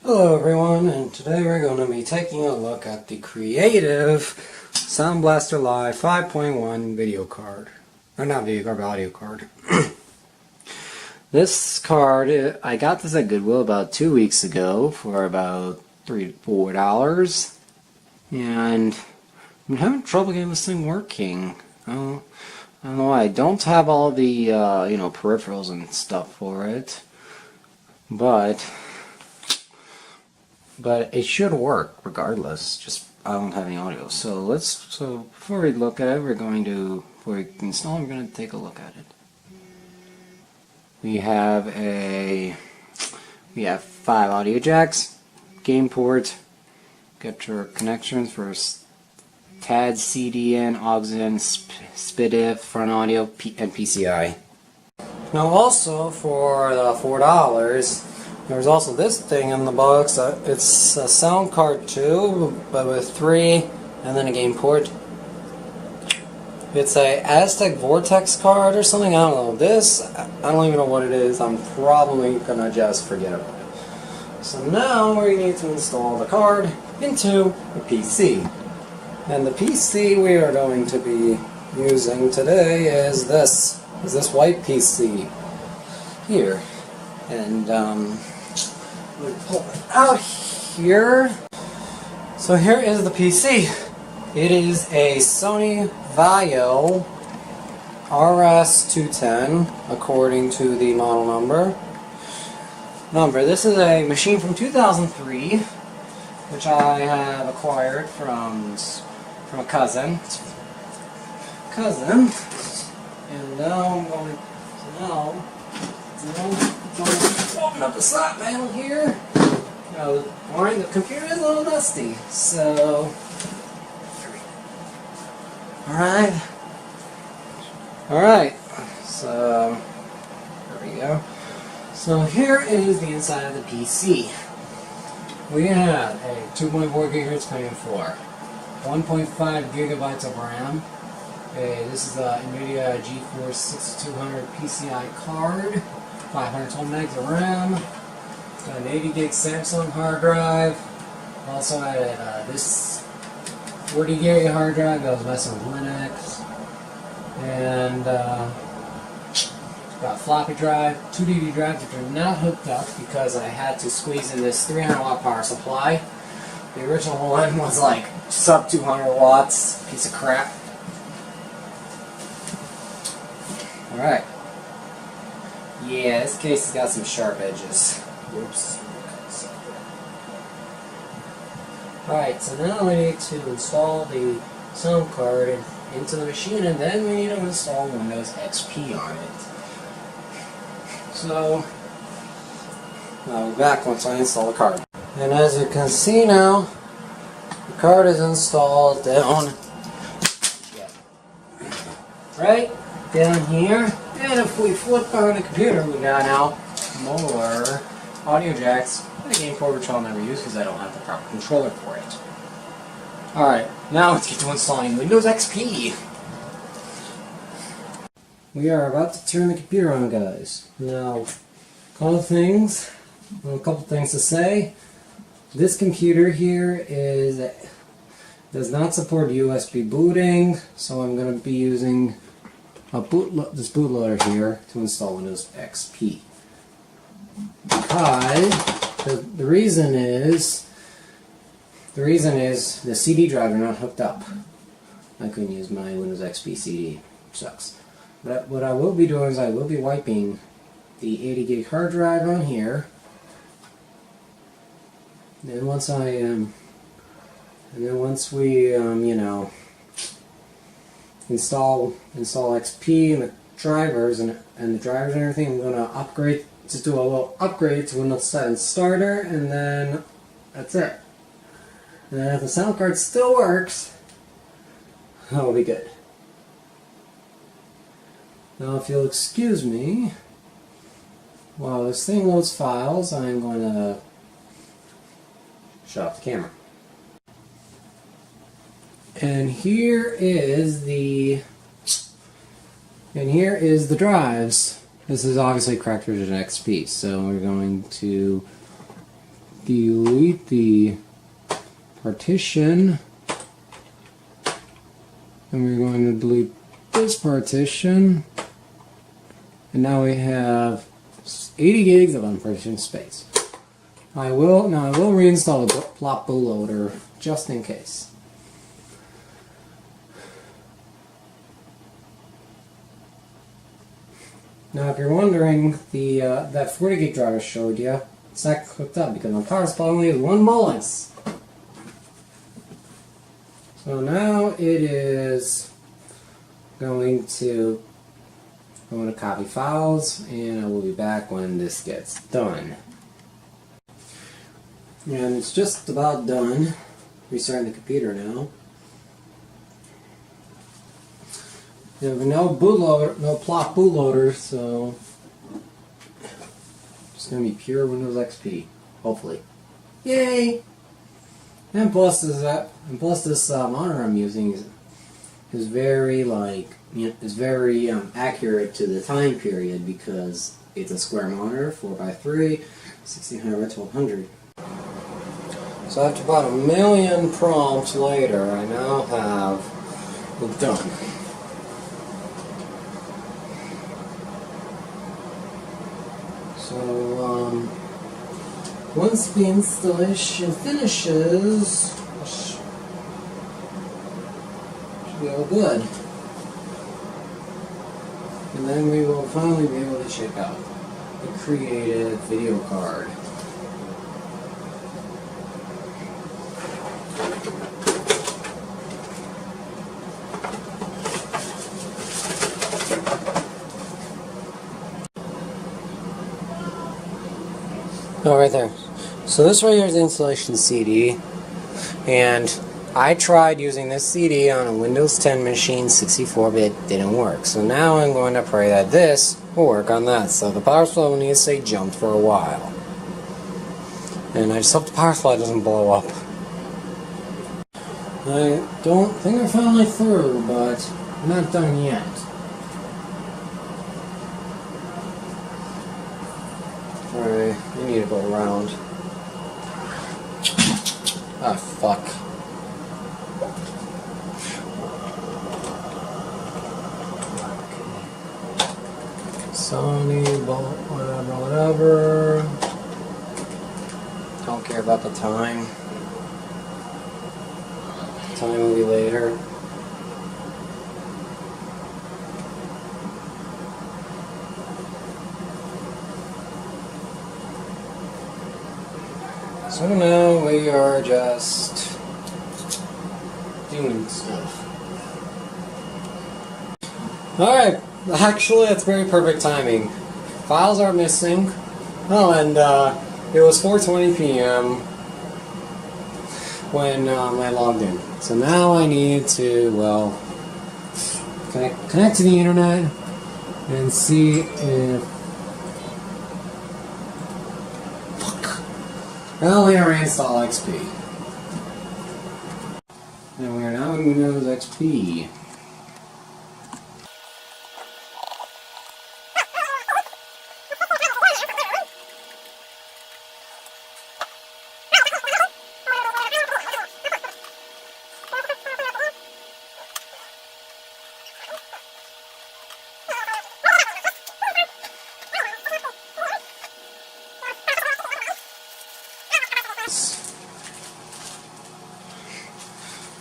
Hello everyone, and today we're going to be taking a look at the Creative Soundblaster Live 5.1 video card. Or not video card, but audio card. This card, I got this at Goodwill about 2 weeks ago for about $3 to $4. And I'm having trouble getting this thing working. I don't know why. I don't have all the peripherals and stuff for it. But it should work regardless. Just I don't have any audio. So before we look at it, before we install it, we're going to take a look at it. We have 5 audio jacks, game port, got your connections for TAD, CDN, AUX-in, SPDIF, front audio, and PCI. Now also for the $4, there's also this thing in the box. It's a sound card too, but with 3 and then a game port. It's a Aztec Vortex card or something. I don't know. This, I don't even know what it is. I'm probably gonna just forget about it. So now we need to install the card into the PC. And the PC we are going to be using today is this white PC here. And we pull it out here. So here is the PC. It is a Sony Vaio PCV-RS210 according to the model number. This is a machine from 2003, which I have acquired from a cousin. And now I'm going to open up the slot panel here. The computer is a little dusty, so alright, so there we go. So here is the inside of the PC. We have a 2.4 GHz Pentium 4, 1.5 gigabytes of RAM. This is a Nvidia GeForce 6200 PCI card, 512 megs of RAM. Got an 80 gig Samsung hard drive. Also added this 40 gig hard drive that was messing with Linux. And got a floppy drive, 2 DVD drives which are not hooked up because I had to squeeze in this 300 watt power supply. The original one was like sub 200 watts, piece of crap. Alright. Yeah, this case has got some sharp edges. Whoops. Alright, so now we need to install the sound card into the machine, and then we need to install Windows XP on it. So, I'll be back once I install the card. And as you can see now, the card is installed down here. And if we flip on the computer, we got now more audio jacks and a game port, which I'll never use because I don't have the proper controller for it. Alright, now let's get to installing Windows XP. We are about to turn the computer on, guys. Now, a couple things to say. This computer here does not support USB booting, so I'm going to be using this bootloader here to install Windows XP. Because the reason is the CD drive are not hooked up. I couldn't use my Windows XP CD. Sucks. But what I will be doing is I will be wiping the 80 gig hard drive on here. Then once we install XP and the drivers and everything, I'm gonna just do a little upgrade to Windows 7 Starter, and then that's it. And then if the sound card still works, that'll be good. Now if you'll excuse me, while this thing loads files, I'm going to shut off the camera. And here is the drives. This is obviously CrackVision XP, so we're going to delete the partition, and we're going to delete this partition, and now we have 80 gigs of unpartitioned space. I will reinstall the plot bootloader just in case. Now, if you're wondering, that 40 gig drive I showed you, it's not hooked up because my power supply only has 1 mullis. So now it is going to copy files, and I will be back when this gets done. And it's just about done. Restarting the computer now. You have no bootloader, no plot bootloader, so it's going to be pure Windows XP, hopefully. Yay! And plus this monitor I'm using is very accurate to the time period because it's a square monitor, 4x3, 1600 by 1200. So after about 1 million prompts later, I now have it done. So once the installation finishes, should be all good. And then we will finally be able to check out the created video card. Oh, right there. So this right here is the installation CD, and I tried using this CD on a Windows 10 machine, 64-bit, didn't work. So now I'm going to pray that this will work on that. So the power supply will need to stay jumped for a while. And I just hope the power supply doesn't blow up. I don't think I'm finally through, but I'm not done yet. Alright, we need to go around. Ah, fuck. Sony, whatever. Don't care about the time. Time will be later. So now we are just doing stuff. Alright, actually that's very perfect timing. Files are missing. Oh, and it was 4:20 p.m. when I logged in. So now I need to, well, connect to the internet and see if... Well, we reinstall XP. And we are now in Windows XP.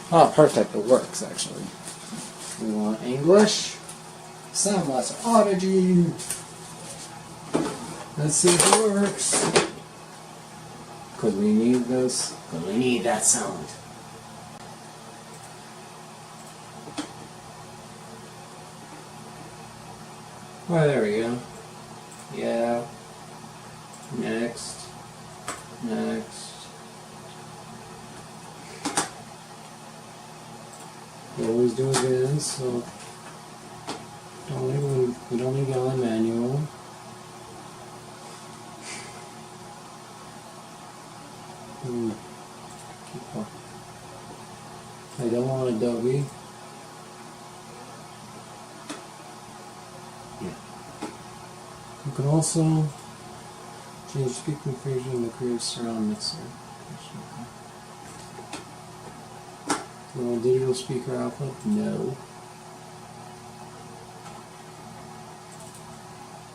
Oh, perfect, it works actually. We want English, Soundblaster Audigy. Let's see if it works. Because we need this, because we need that sound. Oh, there we go. Yeah. Next. Next. We always do again, so we don't need yellow manual. I don't want Adobe. Yeah. You can also Change speaker configuration in the creative surround mixer. No digital speaker output? No.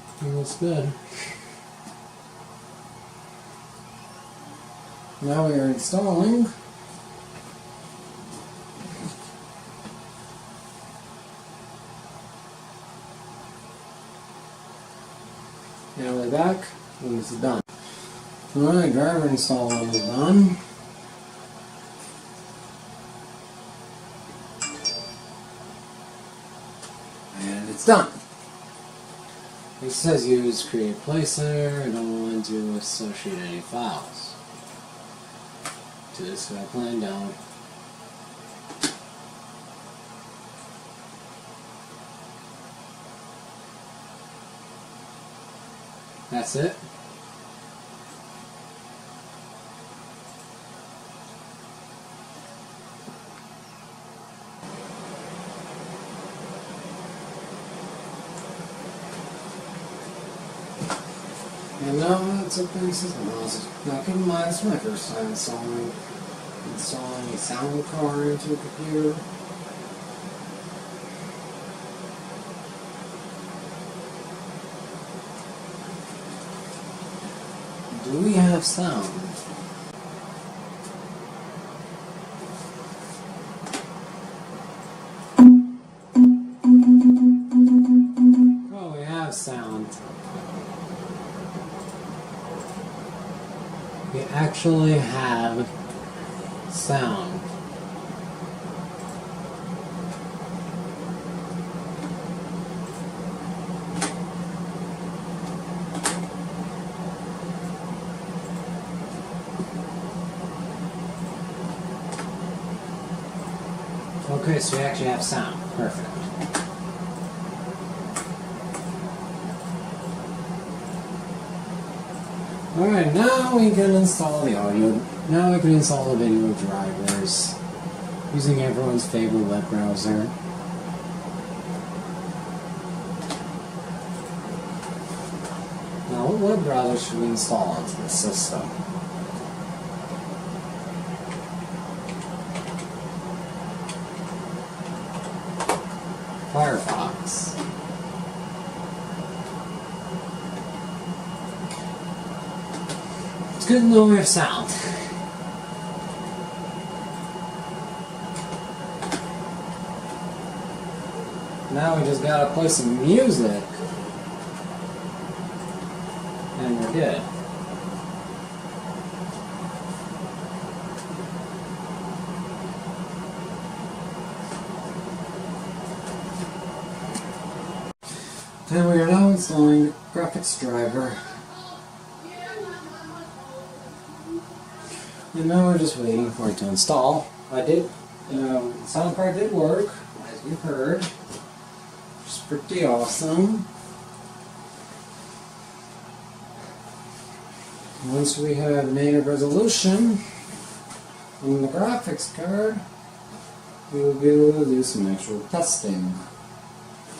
I think that's good. Now we are installing now we're back when this is done. Alright, driver install is done. And it's done. It says use create placer. I don't want to associate any files. To this guy plan down. That's it. And now it's open system. Now keep in mind, it's my first time installing a sound card into a computer. Do we have sound? Oh, we have sound. We actually have sound. Okay, so we actually have sound. Perfect. Alright, now we can install the audio. Now we can install the video drivers using everyone's favorite web browser. Now, what web browser should we install onto the system? Firefox. It's good to know we have sound. Now we just gotta play some music and we're good. And we are now installing graphics driver. And now we're just waiting for it to install. The sound card did work, as you heard, which is pretty awesome. Once we have native resolution on the graphics card, we will be able to do some actual testing.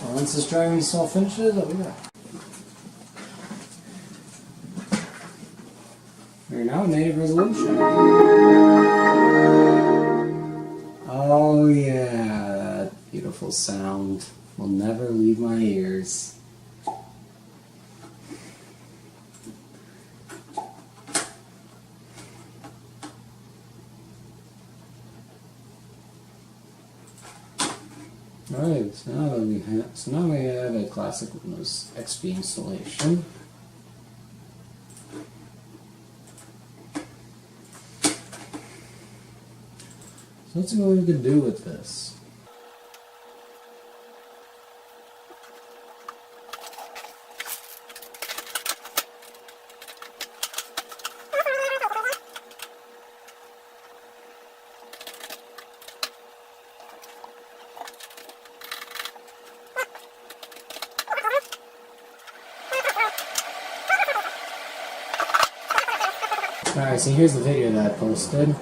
Once this driver install finishes, I'll be back. We're now native resolution. Oh yeah, that beautiful sound will never leave my ears. Alright, so now we have a classic Windows XP installation. So let's see what we can do with this. Alright, so here's the video that I posted.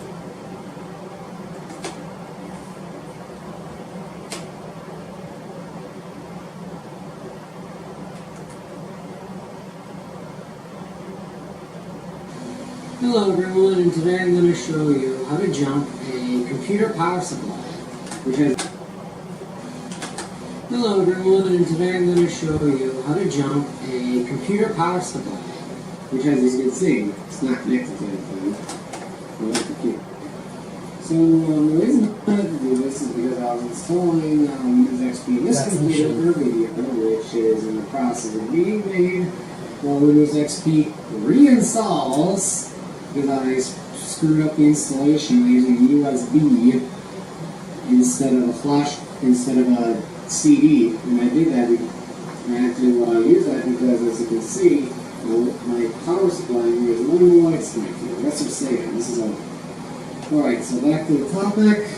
Hello everyone, and today I'm going to show you how to jump a computer power supply, which has... Hello everyone, and today I'm going to show you how to jump a computer power supply, which as you can see, it's not connected to anything. So the reason I wanted to do this is because I was installing Windows XP this computer Nvidia, which is in the process of being made while Windows XP reinstalls, because I screwed up the installation using USB instead of a flash, instead of a CD, and I did that. I had to use that because, as you can see, my power supply here is one lights connected. Let's just say that. This is a... Alright, so back to the topic.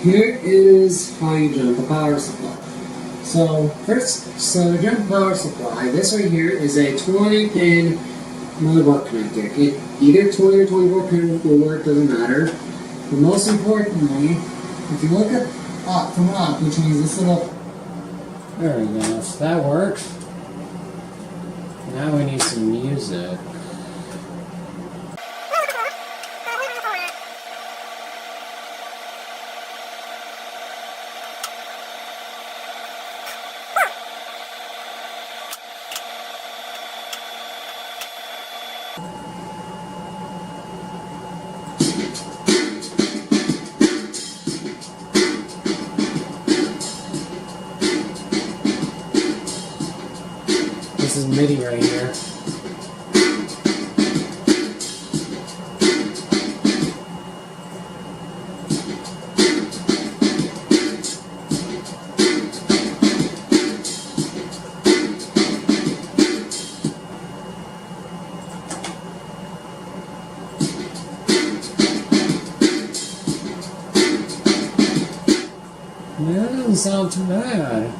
Here is how you jump a power supply. So, first, to jump a power supply, this right here is a 20-pin motherboard connector. Either 20 or 24 pin will work, doesn't matter. But most importantly, if you look at up from up, which means this little... There we go, so that works. Now we need some music. This is MIDI right here. Yeah, that doesn't sound too bad.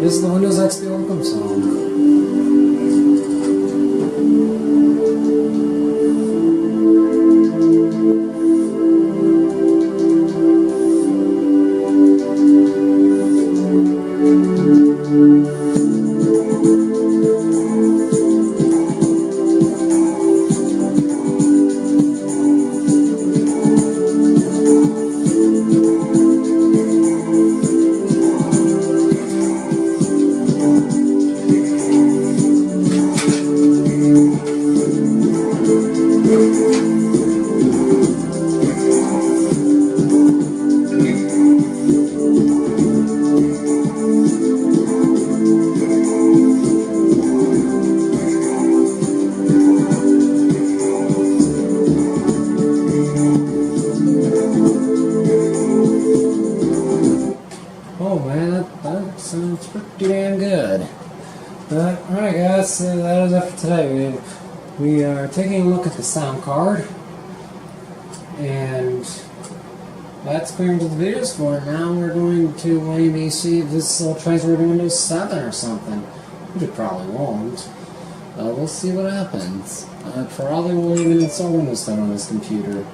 This is the Windows XP welcome song. Oh man, that sounds pretty damn good. But alright guys, so that is it for today. We are taking a look at the sound card, and that's pretty much the videos for it. Now we're going to maybe see if this will transfer to Windows 7 or something, which it probably won't. We'll see what happens. Probably won't even install Windows 7 on this computer.